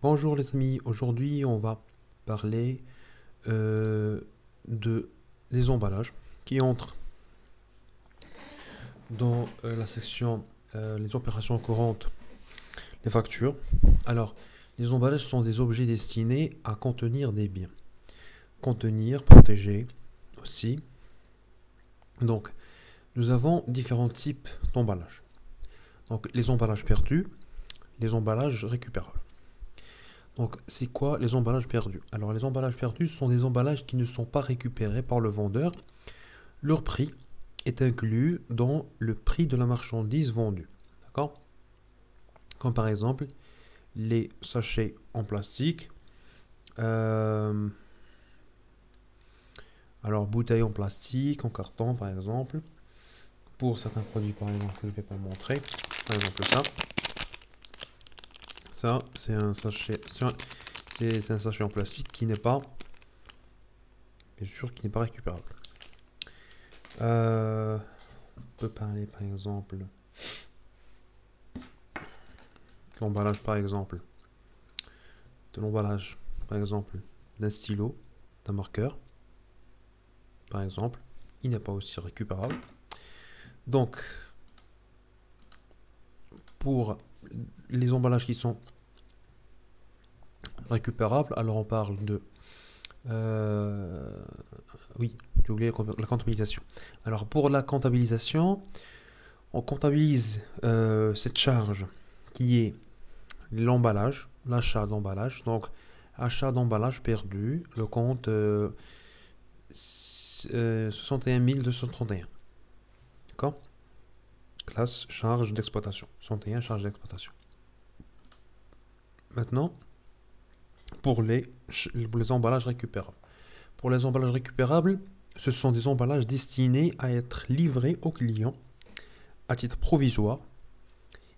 Bonjour les amis, aujourd'hui on va parler des emballages qui entrent dans la section les opérations courantes, les factures. Alors, les emballages sont des objets destinés à contenir des biens. Contenir, protéger aussi. Donc, nous avons différents types d'emballages. Donc, les emballages perdus, les emballages récupérables. Donc, c'est quoi les emballages perdus? Alors, les emballages perdus sont des emballages qui ne sont pas récupérés par le vendeur. Leur prix est inclus dans le prix de la marchandise vendue. D'accord? Comme par exemple, les sachets en plastique. Alors, bouteilles en plastique, en carton par exemple. Pour certains produits, par exemple, que je ne vais pas montrer. Par exemple, ça. Ça, c'est un sachet. C'est un sachet en plastique qui n'est pas, bien sûr, qui n'est pas récupérable. On peut parler par exemple de l'emballage par exemple d'un stylo, d'un marqueur par exemple, il n'est pas aussi récupérable. Donc pour les emballages qui sont récupérables, alors on parle de oui, j'ai oublié la comptabilisation. Alors pour la comptabilisation, on comptabilise cette charge qui est l'emballage, l'achat d'emballage. Donc, achat d'emballage perdu, le compte 61 231. D'accord? Classe charge d'exploitation. 61 charge d'exploitation. Maintenant, pour les emballages récupérables. Pour les emballages récupérables, ce sont des emballages destinés à être livrés aux clients à titre provisoire.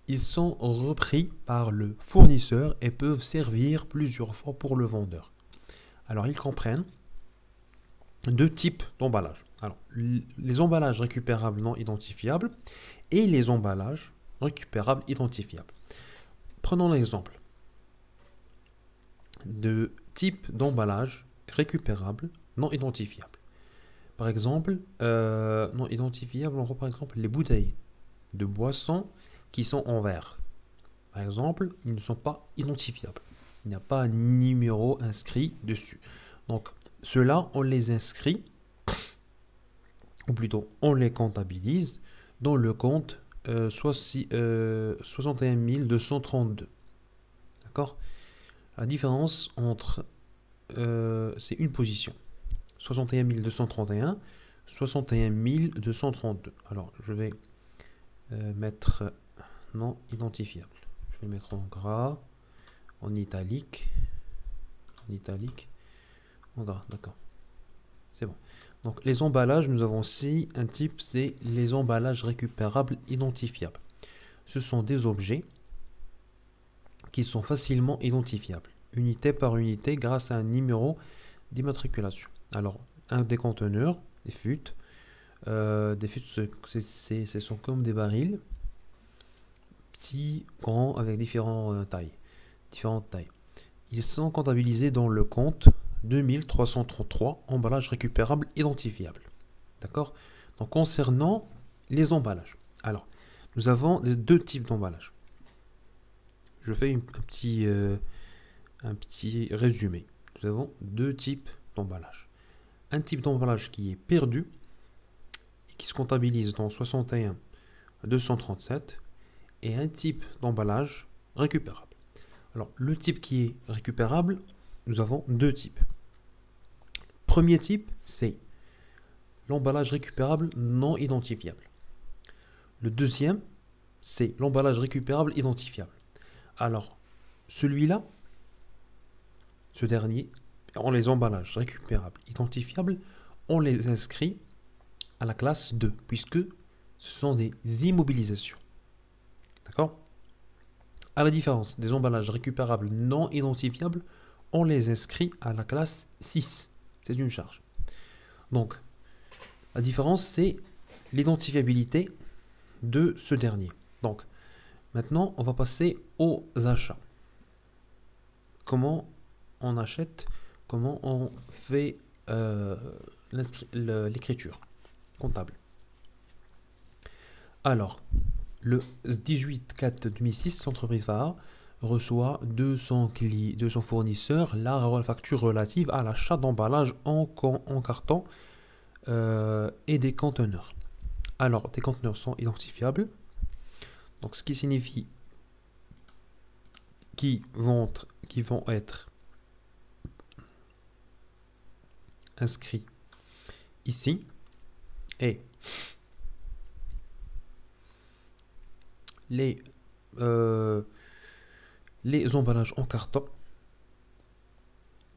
Ils sont repris par le fournisseur et peuvent servir plusieurs fois pour le vendeur. Alors, ils comprennent deux types d'emballages. Alors, les emballages récupérables non identifiables et les emballages récupérables identifiables. Prenons l'exemple de type d'emballage récupérable non identifiable. Par exemple, non identifiable, on voit par exemple les bouteilles de boissons qui sont en verre. Par exemple, ils ne sont pas identifiables. Il n'y a pas un numéro inscrit dessus. Donc, ceux-là, on les inscrit, ou plutôt, on les comptabilise dans le compte 61 232. D'accord? La différence entre, c'est une position. 61 231, 61 232. Alors, je vais mettre non identifiable. Je vais le mettre en gras, en italique, en gras, d'accord. C'est bon. Donc les emballages, nous avons aussi un type, c'est les emballages récupérables identifiables. Ce sont des objets qui sont facilement identifiables, unité par unité, grâce à un numéro d'immatriculation. Alors, un des conteneurs, des fûts, ce sont comme des barils, petits, grands, avec différentes tailles. Ils sont comptabilisés dans le compte 2333 emballages récupérables identifiables. D'accord? Donc, concernant les emballages. Alors, nous avons deux types d'emballages. Je fais un petit résumé. Nous avons deux types d'emballage. Un type d'emballage qui est perdu et qui se comptabilise dans 61 237 et un type d'emballage récupérable. Alors, le type qui est récupérable, nous avons deux types. Premier type, c'est l'emballage récupérable non identifiable. Le deuxième, c'est l'emballage récupérable identifiable. Alors, celui-là, ce dernier, on les emballages récupérables identifiables, on les inscrit à la classe 2, puisque ce sont des immobilisations. D'accord? À la différence des emballages récupérables non identifiables, on les inscrit à la classe 6. C'est une charge. Donc, la différence, c'est l'identifiabilité de ce dernier. Donc, maintenant, on va passer aux achats. comment on achète, comment on fait l'écriture comptable. Alors, le 18/4/2006, l'entreprise Vaha reçoit 200 fournisseurs la facture relative à l'achat d'emballage en carton et des conteneurs. Alors, des conteneurs sont identifiables, donc ce qui signifie qui vont être inscrits ici, et les emballages en carton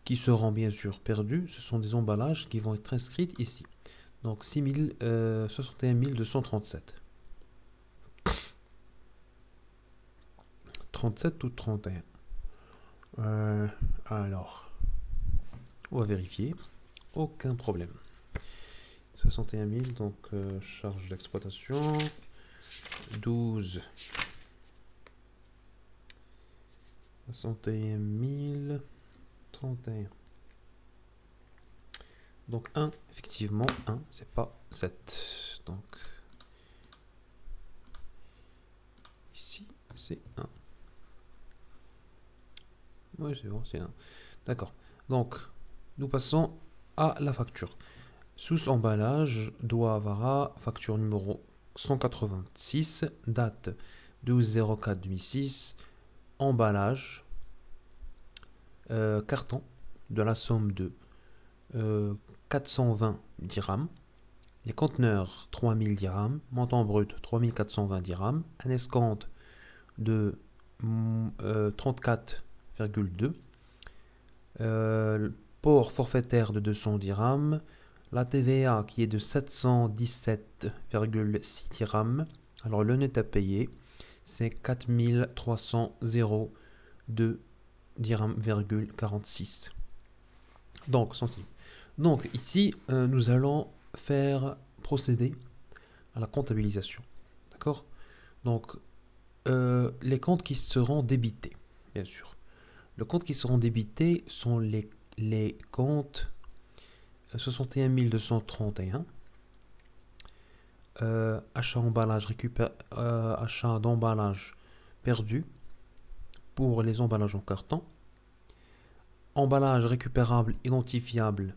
qui seront bien sûr perdus, ce sont des emballages qui vont être inscrits ici. Donc 61 237. 37 ou 31. Alors, on va vérifier. Aucun problème. 61 000, donc charge d'exploitation. 12. 61 000. 31. Donc 1, effectivement, 1, c'est pas 7. Donc, ici, c'est 1. Oui, c'est bon, c'est 1. D'accord. Donc, nous passons à la facture. Sous emballage, doigt Vaha, facture numéro 186, date 12/04/2006, emballage, carton de la somme de 420 dirhams, les conteneurs 3000 dirhams, montant brut 3420 dirhams, un escompte de 34,2, port forfaitaire de 200 dirhams, la TVA qui est de 717,6 dirhams. Alors le net à payer, c'est 4302 dirhams,46. Donc, centimes. Donc ici, nous allons procéder à la comptabilisation. D'accord? Donc, les comptes qui seront débités, bien sûr. Les comptes qui seront débités sont les comptes 61 231, achat d'emballage perdu pour les emballages en carton, emballage récupérable identifiable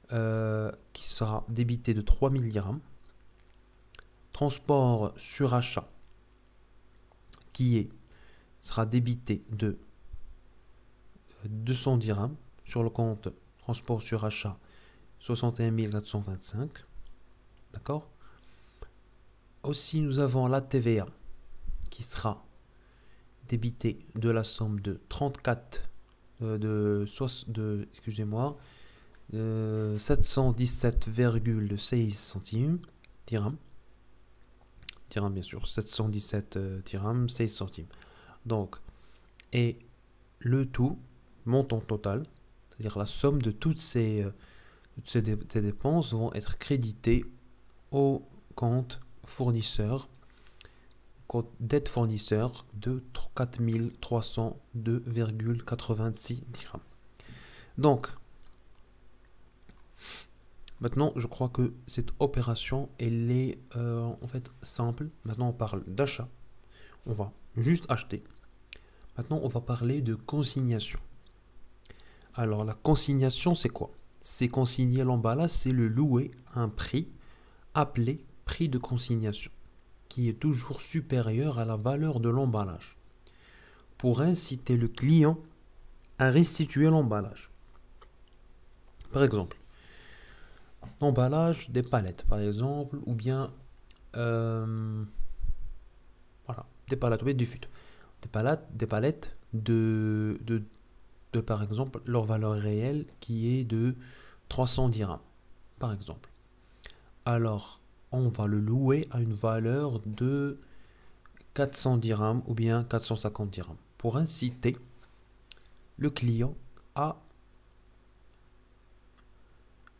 qui sera débité de 3000 dirhams, transport sur achat qui sera débité de 200 dirhams sur le compte transport sur achat 61 425. D'accord? Aussi, nous avons la TVA qui sera débitée de la somme de 717,16 centimes dirhams. Dirhams, bien sûr, 717 dirhams, 16 centimes. Donc, et le tout, montant total, c'est-à-dire la somme de toutes ces dépenses vont être créditées au compte fournisseur, compte dette fournisseur de 4302,86 dirhams. Donc, maintenant, je crois que cette opération, elle est en fait simple. Maintenant, on parle d'achat. On va juste acheter. Maintenant, on va parler de consignation. Alors, la consignation, c'est quoi? C'est consigner l'emballage, c'est le louer à un prix appelé prix de consignation, qui est toujours supérieur à la valeur de l'emballage, pour inciter le client à restituer l'emballage. Par exemple, l'emballage des palettes, par exemple, ou bien voilà, des palettes, ou du fut. Des palettes de par exemple leur valeur réelle qui est de 300 dirhams par exemple. Alors on va le louer à une valeur de 400 dirhams ou bien 450 dirhams pour inciter le client à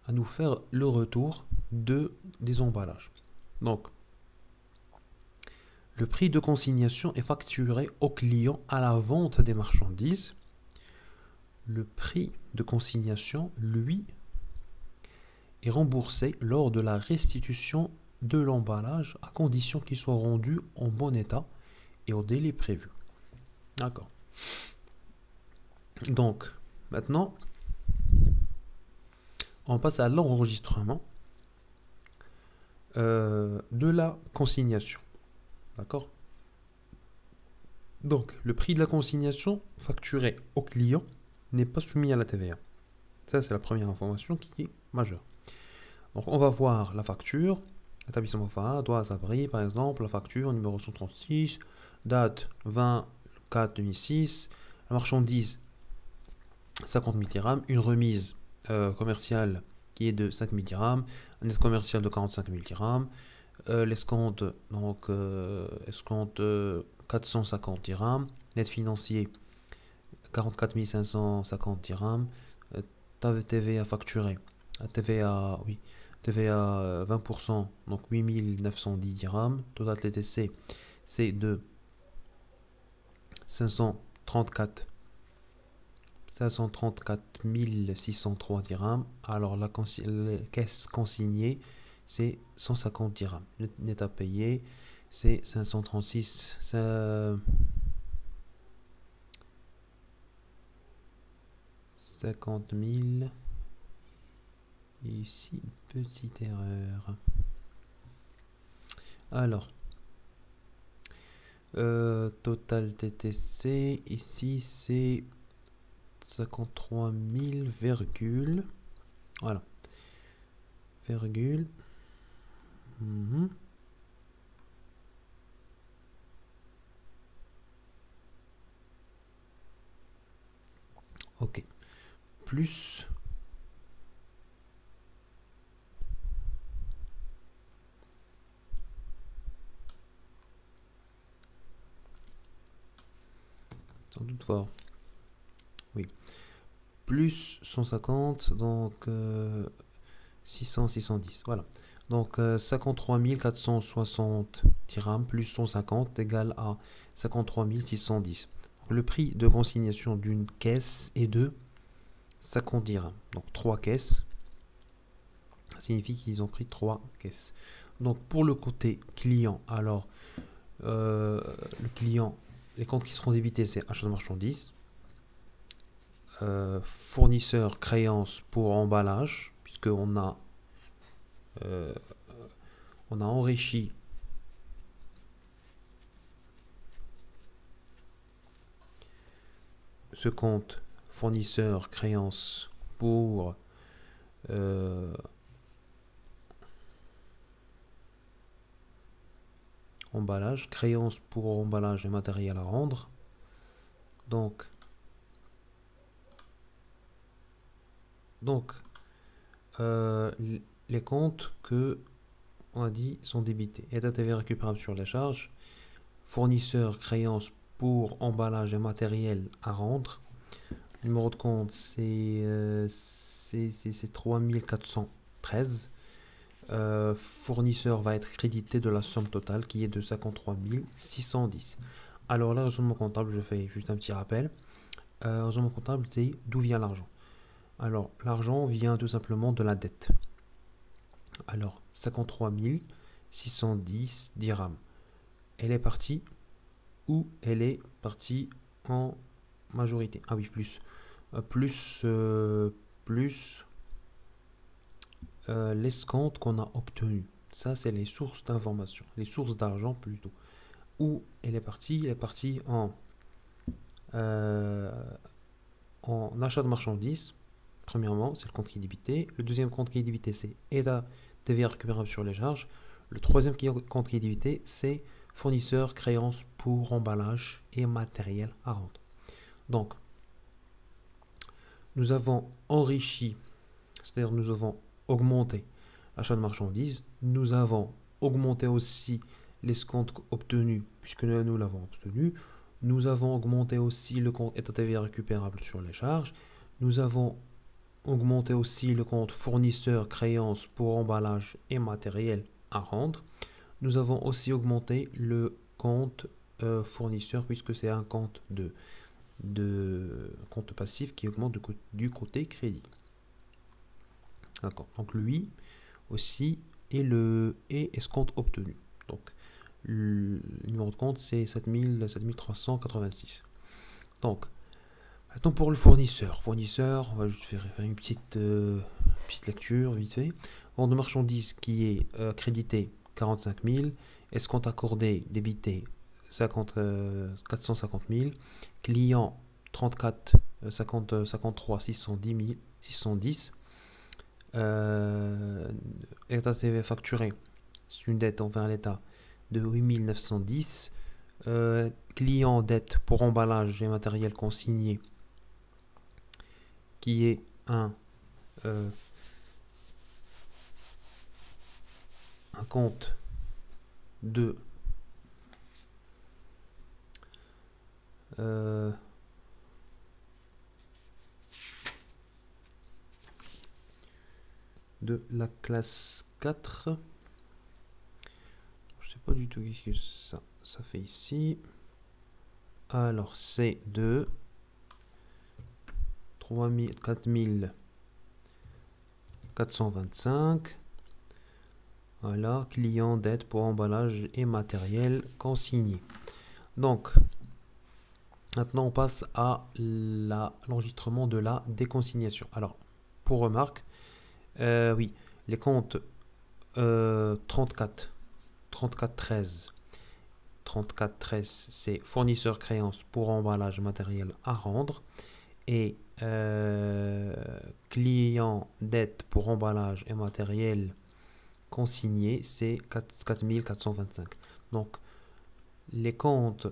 nous faire le retour des emballages. Donc le prix de consignation est facturé au client à la vente des marchandises le prix de consignation, lui, est remboursé lors de la restitution de l'emballage à condition qu'il soit rendu en bon état et au délai prévu. D'accord. Donc, maintenant, on passe à l'enregistrement de la consignation. D'accord? Donc, le prix de la consignation facturé au client n'est pas soumis à la TVA. Ça, c'est la première information qui est majeure. Donc, on va voir la facture. Établissement FA, doit s'avril, par exemple, la facture numéro 136, date 20/4/2006, la marchandise 50 000 dirhams, une remise commerciale qui est de 5 000 dirhams, un escompte commercial de 45 000 dirhams, l'escompte donc escompte 450 dirhams, net financier 44 550 dirhams, TVA facturé, TVA, oui, TVA 20%, donc 8 910 dirhams, total TTC c'est de 534 603 dirhams. Alors la caisse consignée c'est 150 dirhams. Le net à payer c'est 536 50 000. Et ici une petite erreur. Alors total TTC ici c'est 53 000 virgule, voilà, virgule, ok, plus sans doute fort, oui, plus 150, donc 610, voilà. Donc 53 460 dirhams plus 150 égale à 53 610. Donc, le prix de consignation d'une caisse est de 50 dirhams. Donc 3 caisses. Ça signifie qu'ils ont pris 3 caisses. Donc pour le côté client, alors le client, les comptes qui seront débités, c'est achat de marchandises, fournisseur créance pour emballage, puisqu'on a enrichi ce compte fournisseur créance pour emballage, créance pour emballage et matériel à rendre. Donc les comptes que on a dit sont débités. État TVA récupérable sur les charges, fournisseur créance pour emballage et matériel à rendre. Numéro de compte c'est 3413. Fournisseur va être crédité de la somme totale qui est de 53 610. Alors là, raisonnement comptable, je fais juste un petit rappel. Raisonnement comptable, c'est d'où vient l'argent. Alors, l'argent vient tout simplement de la dette. Alors, 53 610 dirhams. Elle est partie où? Elle est partie en majorité. Ah oui, plus l'escompte qu'on a obtenu. Ça, c'est les sources d'information, les sources d'argent plutôt. Où elle est partie? Elle est partie en achat de marchandises. Premièrement, c'est le compte qui est débité. Le deuxième compte qui est débité, c'est état TVA récupérable sur les charges. Le troisième compte qui est débité, c'est fournisseur créance pour emballage et matériel à rendre. Donc, nous avons enrichi, c'est-à-dire nous avons augmenté l'achat de marchandises. Nous avons augmenté aussi l'escompte obtenu, puisque nous l'avons obtenu. Nous avons augmenté aussi le compte état TVA récupérable sur les charges. Nous avons augmenté aussi le compte fournisseur créance pour emballage et matériel à rendre. Nous avons aussi augmenté le compte fournisseur, puisque c'est un compte de de compte passif qui augmente du côté crédit. D'accord. Donc lui aussi est le escompte obtenu. Donc le numéro de compte c'est 7386. Donc maintenant pour le fournisseur. Fournisseur, on va juste faire une petite lecture vite fait. Vente de marchandises qui est crédité 45 000, escompte accordé débité 450 000, client 34 53 610, État TV facturé, c'est une dette envers l'État de 8 910, client dette pour emballage et matériel consigné qui est un compte de la classe 4. Je sais pas du tout qu'est-ce que ça fait ici. Alors c'est de 4425. Voilà, client dette pour emballage et matériel consigné. Donc maintenant on passe à l'enregistrement de la déconsignation. Alors pour remarque, oui, les comptes 34 13 c'est fournisseur créance pour emballage matériel à rendre, et client dette pour emballage et matériel consigné c'est 4425. Donc les comptes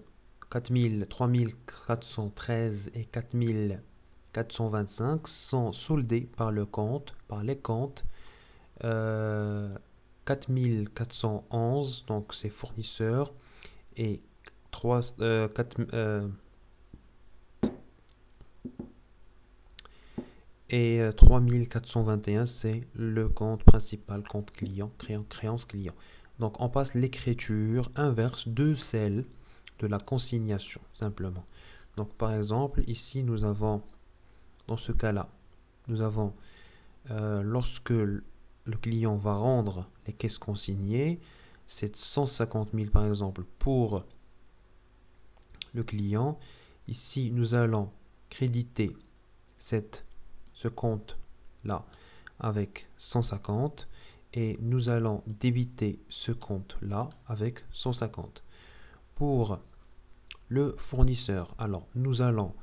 3413 et 4425 sont soldés par les comptes 4411, donc c'est fournisseur, et 3421 c'est le compte principal, compte client, créance client. Donc on passe l'écriture inverse de celle de la consignation simplement. Donc par exemple ici nous avons, dans ce cas là, nous avons lorsque le client va rendre les caisses consignées, c'est 150 000 par exemple pour le client. Ici nous allons créditer ce compte là avec 150 et nous allons débiter ce compte là avec 150. Pour le fournisseur, alors nous allons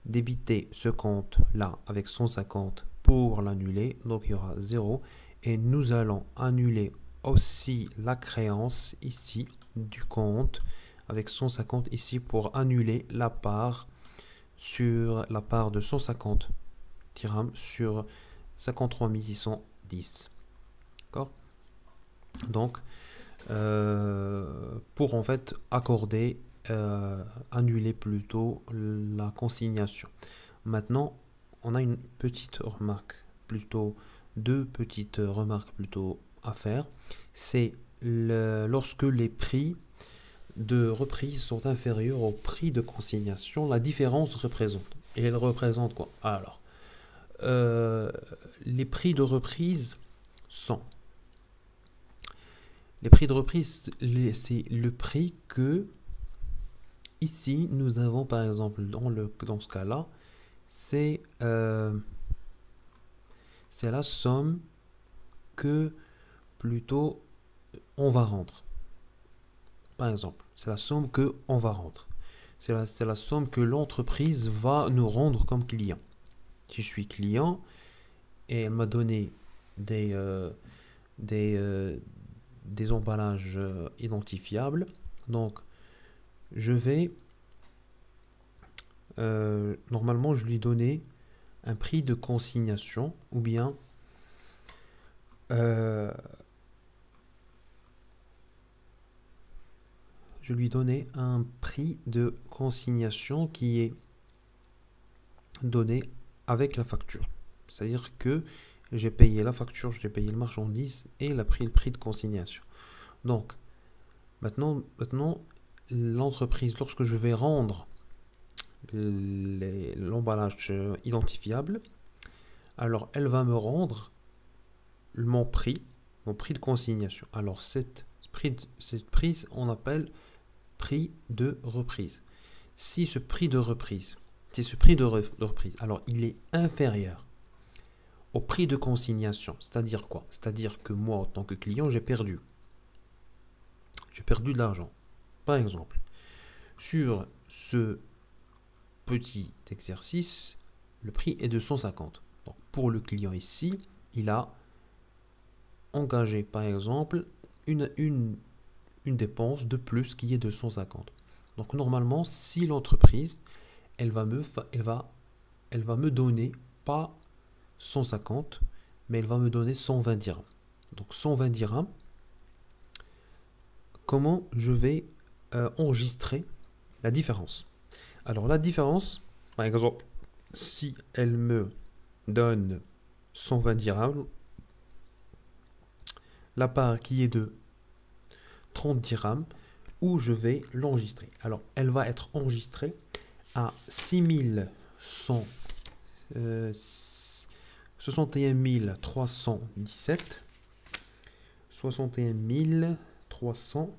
débiter ce compte là avec 150 pour l'annuler, donc il y aura 0, et nous allons annuler aussi la créance ici du compte avec 150 ici pour annuler la part de 150 dirhams sur 53 610. D'accord? Donc pour en fait accorder, annuler plutôt la consignation. Maintenant on a une petite remarque, plutôt deux petites remarques plutôt à faire. C'est lorsque les prix de reprise sont inférieurs au prix de consignation, la différence représente. Et elle représente quoi? Alors les prix de reprise sont, les prix de reprise, c'est le prix que ici nous avons par exemple dans ce cas là, c'est la somme que plutôt on va rendre. Par exemple, c'est la somme que on va rendre. C'est la somme que l'entreprise va nous rendre comme client. Si je suis client et elle m'a donné des emballages identifiables, donc je vais normalement je lui donnais un prix de consignation, ou bien je lui donnais un prix de consignation qui est donné avec la facture. C'est-à-dire que j'ai payé la facture, j'ai payé le marchandise et le prix de consignation. Donc maintenant l'entreprise, lorsque je vais rendre l'emballage identifiable, alors elle va me rendre mon prix de consignation. Alors cette prise, on appelle prix de reprise. Si ce prix de reprise, alors il est inférieur au prix de consignation, c'est-à-dire quoi? C'est-à-dire que moi, en tant que client, j'ai perdu de l'argent. Par exemple, sur ce petit exercice, le prix est de 150. Donc, pour le client ici, il a engagé, par exemple, une dépense de plus qui est de 150. Donc, normalement, si l'entreprise, elle va me donner pas 150, mais elle va me donner 120 dirhams. Donc, 120 dirhams, comment je vais enregistrer la différence? Alors, la différence, par exemple, si elle me donne 120 dirhams, la part qui est de 30 dirhams, où je vais l'enregistrer. Alors, elle va être enregistrée à 6161 317, 61 300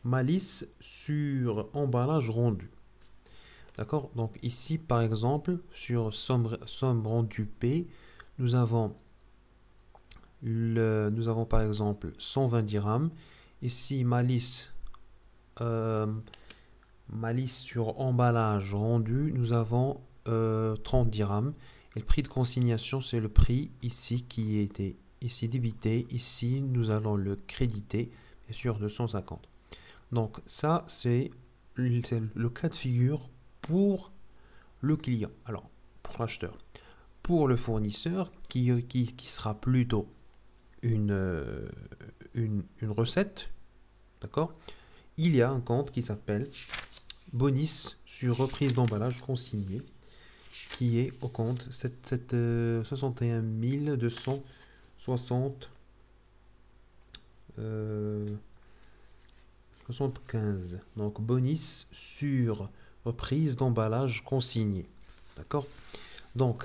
malice sur emballage rendu. D'accord? Donc ici, par exemple, sur somme rendue P, nous avons par exemple 120 dirhams. Ici, malice sur emballage rendu, nous avons 30 dirhams. Et le prix de consignation, c'est le prix ici qui était ici débité. Ici, nous allons le créditer, bien sûr, de 150. Donc ça, c'est le cas de figure pour le client. Alors, pour l'acheteur. Pour le fournisseur, qui sera plutôt une recette, d'accord? Il y a un compte qui s'appelle bonus sur reprise d'emballage consigné, qui est au compte 61 260 75. Donc bonus sur reprise d'emballage consigné. D'accord? Donc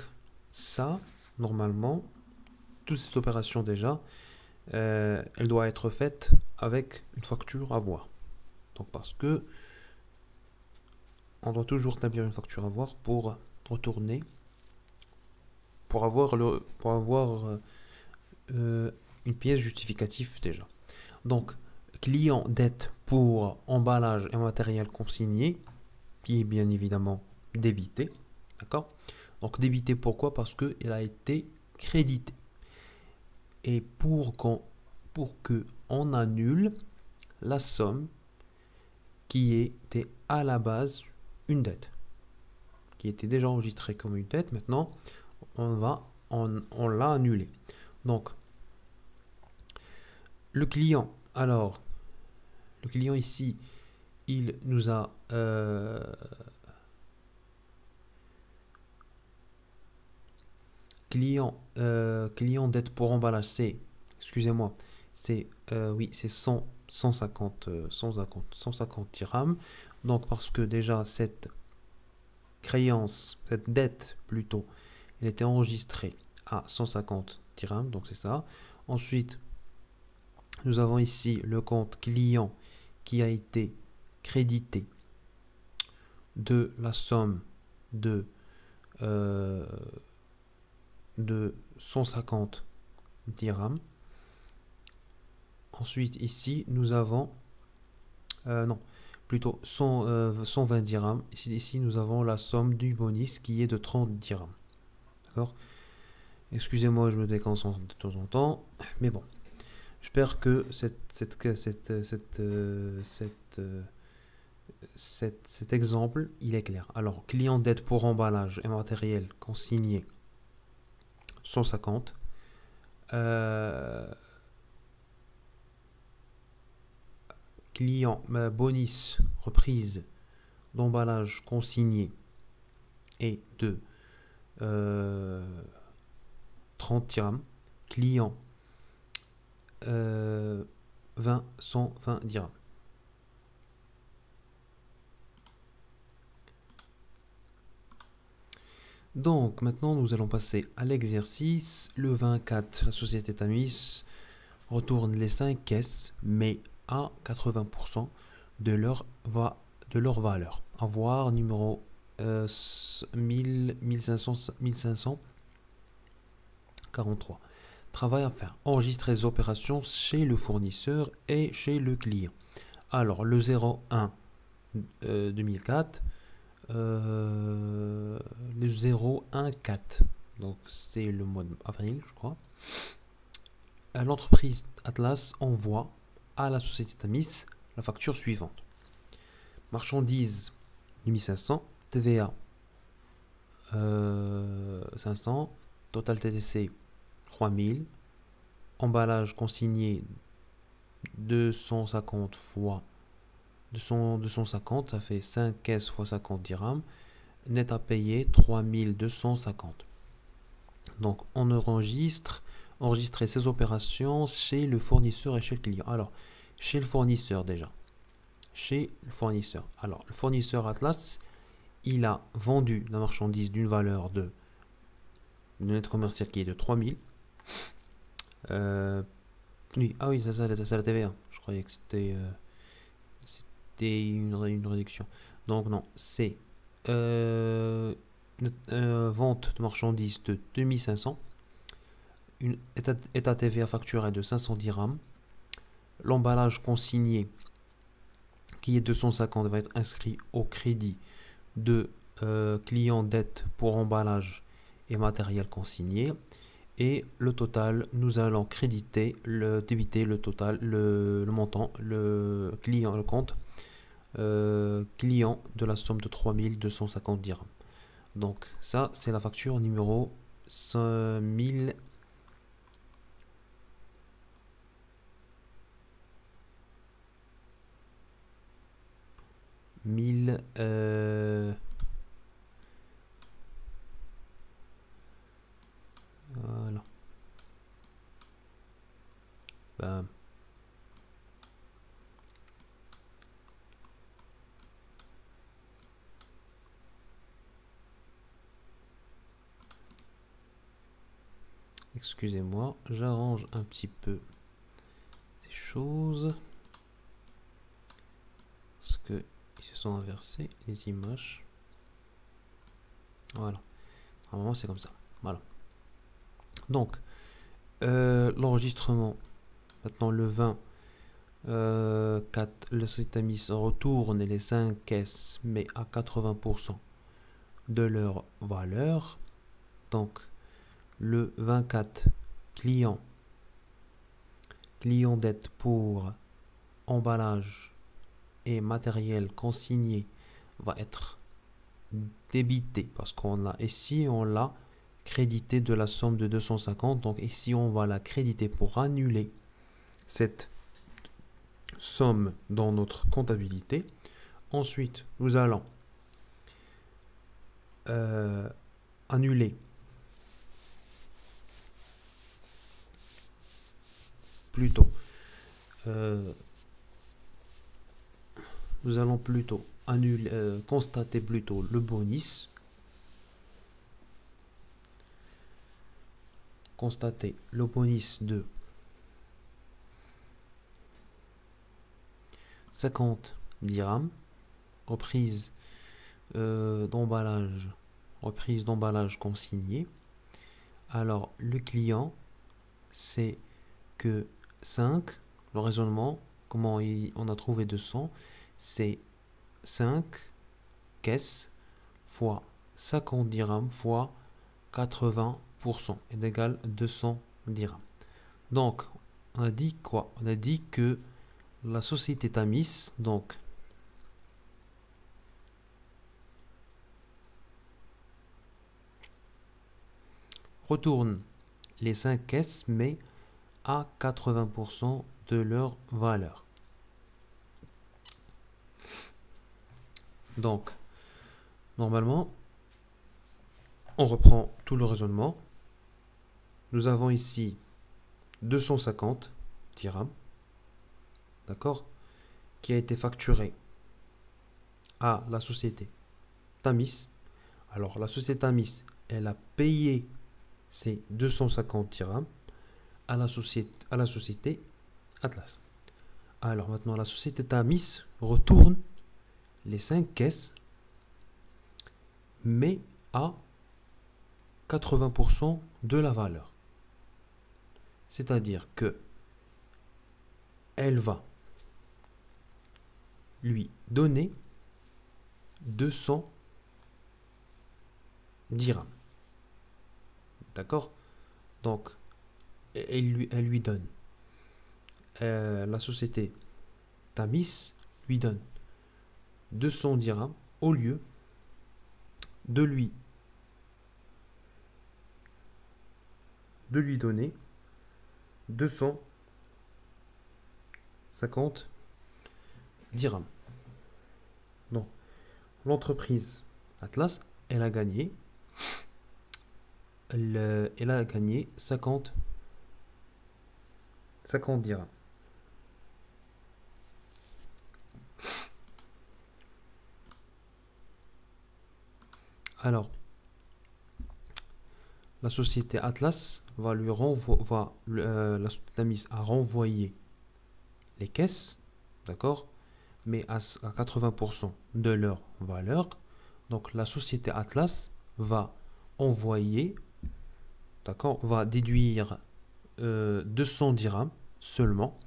ça, normalement, toute cette opération déjà, elle doit être faite avec une facture à voir. Donc parce que on doit toujours établir une facture à voir pour retourner, pour avoir une pièce justificative déjà. Donc client dette pour emballage et matériel consigné, qui est bien évidemment débité. D'accord? Donc débité pourquoi? Parce qu'il a été crédité. Et pour que on annule la somme qui était à la base une dette, qui était déjà enregistrée comme une dette, maintenant on l'a annulée. Donc le client, alors le client ici, il nous a client dette pour emballage, c'est, excusez-moi, c'est oui, c'est 150 dirhams. Donc parce que déjà cette créance, cette dette plutôt, elle était enregistrée à 150 dirhams, donc c'est ça. Ensuite, nous avons ici le compte client qui a été crédité de la somme de 150 dirhams. Ensuite, ici, nous avons non, plutôt 120 dirhams. Ici, nous avons la somme du bonus qui est de 30 dirhams. D'accord? Excusez-moi, je me déconcentre de temps en temps, mais bon. J'espère que cet exemple, il est clair. Alors, client dette pour emballage et matériel consigné 150. Client bonus reprise d'emballage consigné est de 30 dirhams. Client 120 dirhams. Donc maintenant nous allons passer à l'exercice. Le 24, la société Tamis retourne les 5 caisses, mais à 80% de leur valeur. Avoir numéro 1543. Travail à faire. Enregistrer les opérations chez le fournisseur et chez le client. Alors le 01 2004, le 014, donc c'est le mois d'avril, je crois. L'entreprise Atlas envoie à la société Tamis la facture suivante. Marchandises 1500, TVA 500, total TTC 3000, emballage consigné 250 fois 250, ça fait 5 caisses fois 50 dirhams, net à payer 3250. Donc on enregistrer ces opérations chez le fournisseur et chez le client. Alors chez le fournisseur déjà, chez le fournisseur. Alors le fournisseur Atlas, il a vendu la marchandise d'une valeur de net commercial qui est de 3000. Oui, ah oui, c'est la TVA. Je croyais que c'était une réduction. Donc non, c'est vente de marchandises de 2500. Une état TVA facturé de 500 dirhams. L'emballage consigné qui est 250 va être inscrit au crédit de client dette pour emballage et matériel consigné. Et le total, nous allons débiter le total, le montant, le compte client de la somme de 3250 dirhams. Donc ça, c'est la facture numéro 5000. Voilà. Bam. Excusez-moi, j'arrange un petit peu ces choses parce que ils se sont inversés les images. Voilà. Normalement c'est comme ça. Voilà. Donc l'enregistrement maintenant le 20 le site Tamis retourne les 5 caisses mais à 80% de leur valeur. Donc le 24 client dette pour emballage et matériel consigné va être débité parce qu'on l'a ici, on l'a crédité de la somme de 250. Donc ici on va la créditer pour annuler cette somme dans notre comptabilité. Ensuite nous allons annuler plutôt nous allons plutôt annuler, constater plutôt le bonus. Constater le bonus de 50 dirhams, reprise d'emballage consignée. Alors le client, c'est que 5, le raisonnement, comment on a trouvé 200, c'est 5 caisses fois 50 dirhams fois 80% est égal à 200 dirhams. Donc on a dit quoi? On a dit que la société Tamis donc retourne les 5 caisses mais à 80% de leur valeur. Donc normalement on reprend tout le raisonnement. Nous avons ici 250 dirhams, d'accord, qui a été facturé à la société Tamis. Alors, la société Tamis, elle a payé ces 250 dirhams à la société Atlas. Alors, maintenant, la société Tamis retourne les 5 caisses, mais à 80% de la valeur. C'est-à-dire que elle va lui donner 200 dirhams. D'accord? Donc, elle lui donne. La société Tamis lui donne 200 dirhams au lieu de lui donner 250 dirhams. Donc, l'entreprise Atlas, elle a gagné 50 dirhams. Alors, la société Atlas va lui renvoyer, la société Tamis a renvoyé les caisses, d'accord, mais à 80% de leur valeur. Donc, la société Atlas va envoyer, d'accord, va déduire 200 dirhams seulement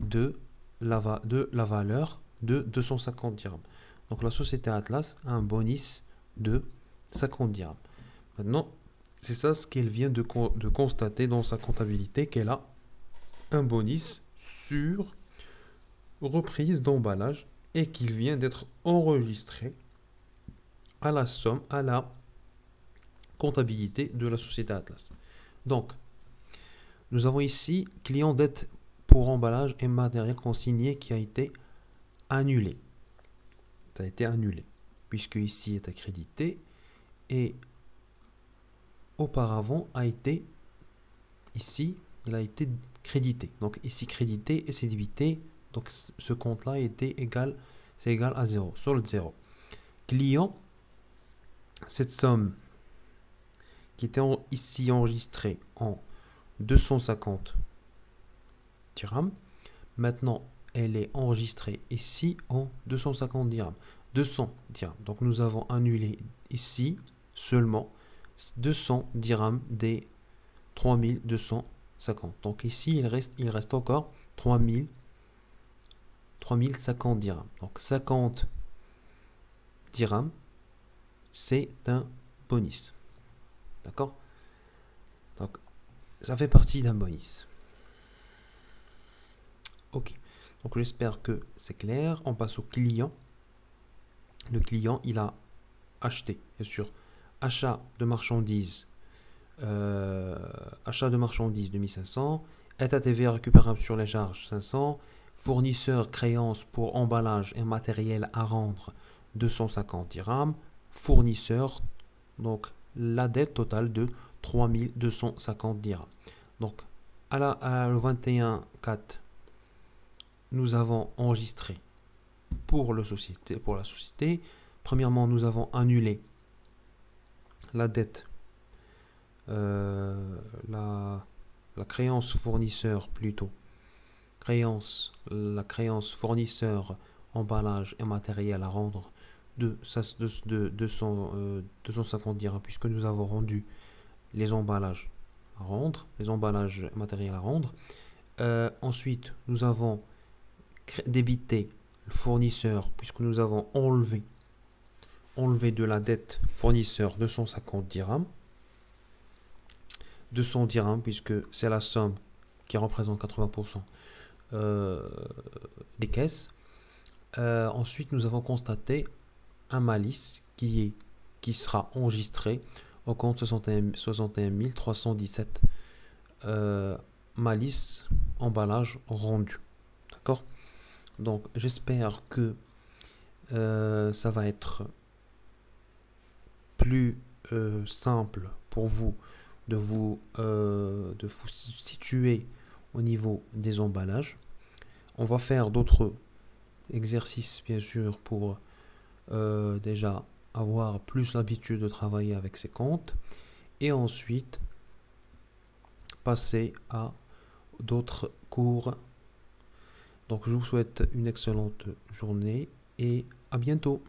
de la valeur de 250 dirhams. Donc, la société Atlas a un bonus de 50 dirhams. Maintenant, c'est ça ce qu'elle vient de constater dans sa comptabilité, qu'elle a un bonus sur reprise d'emballage et qu'il vient d'être enregistré à la somme, à la comptabilité de la société Atlas. Donc, nous avons ici client dette pour emballage et matériel consigné qui a été annulé. Ça a été annulé, puisque ici est accrédité et auparavant il a été crédité. Donc ici crédité et c'est débité. Donc ce compte-là c'est égal à 0, solde 0. Client, cette somme qui était ici enregistrée en 250 dirhams, maintenant elle est enregistrée ici en 250 dirhams. 200 dirhams. Donc nous avons annulé ici seulement 200 dirhams des 3250. Donc ici, il reste encore 3050 dirhams. Donc 50 dirhams, c'est un bonus. D'accord? Donc, ça fait partie d'un bonus. Ok. Donc j'espère que c'est clair. On passe au client. Le client, il a acheté, bien sûr, achat de marchandises 2500, état TVA récupérable sur les charges 500, fournisseur créance pour emballage et matériel à rendre 250 dirhams, fournisseur, donc la dette totale de 3250 dirhams. Donc le 21-4, nous avons enregistré pour la société. Premièrement, nous avons annulé la dette, la créance fournisseur plutôt. La créance fournisseur, emballage et matériel à rendre de 250 dirhams, puisque nous avons rendu les emballages à rendre, les emballages matériels à rendre. Ensuite, nous avons débité le fournisseur, puisque nous avons enlevé de la dette fournisseur 250 dirhams. 200 dirhams, puisque c'est la somme qui représente 80% des caisses. Ensuite, nous avons constaté un malice qui sera enregistré au compte 61 317 malice emballage rendu. D'accord? Donc, j'espère que ça va être plus simple pour vous de vous situer au niveau des emballages. On va faire d'autres exercices, bien sûr, pour déjà avoir plus l'habitude de travailler avec ces comptes. Et ensuite, passer à d'autres cours. Donc, je vous souhaite une excellente journée et à bientôt.